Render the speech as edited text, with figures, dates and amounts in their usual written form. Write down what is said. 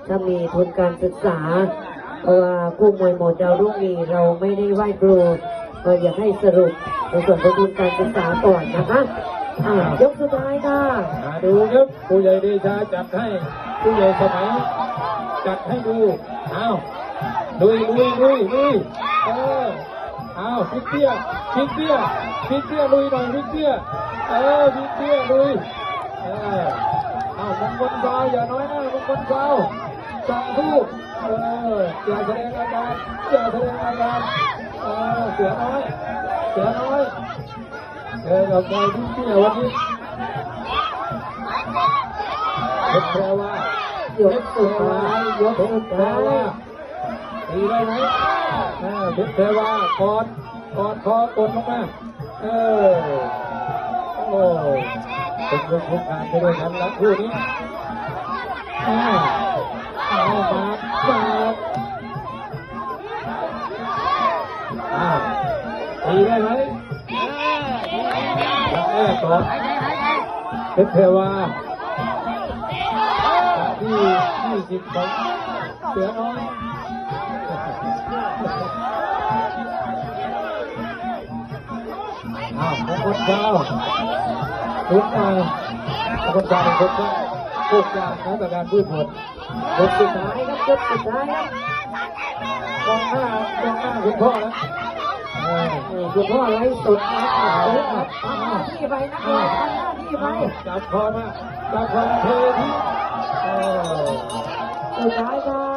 ถ้ามีทุนการศึกษาเพราะว่าคู่มวยหมดดาวรุ่งนี้เราไม่ได้ไหว้ครูก็อยากให้สรุปในส่วนของทุนการศึกษาก่อนนะคะยกสุดท้ายค่ะดูครับผู้ใหญ่เดชาจัดให้ผู้ใหญ่สมัยจัดให้ดูเอาลุยเอาพิกเตี้ยลุยหน่อยพิกเตี้ยลุยพิกเตี้ยลุยเอามงคลดาวอย่าน้อยหน้ามงคลดาวสั่งสู้อย่าแสดงอาการเสือน้อยเจอกับมวยพิกเตี้ยวันนี้เพชรแพรวายกสุดท้ายตีได้ไหมเพชรแพรวากอดคอกดลงมาโอ้เป็นยกทุกการไปด้วยกันแล้วคู่นี้ตีได้ไหมก่อนเพชรแพรวาที่20ของเสือน้อยมงคลดาวทุกมงคลดาวเป็นคนที่พวกอย่างนะแต่การพืชผลยกสุดท้ายครับยกสุดท้ายกองหน้าคุณพ่อนะคุณพ่อไล่สุดนะครับที่ไปนะที่ไปจับคอมาเทที่สุดท้ายค่ะ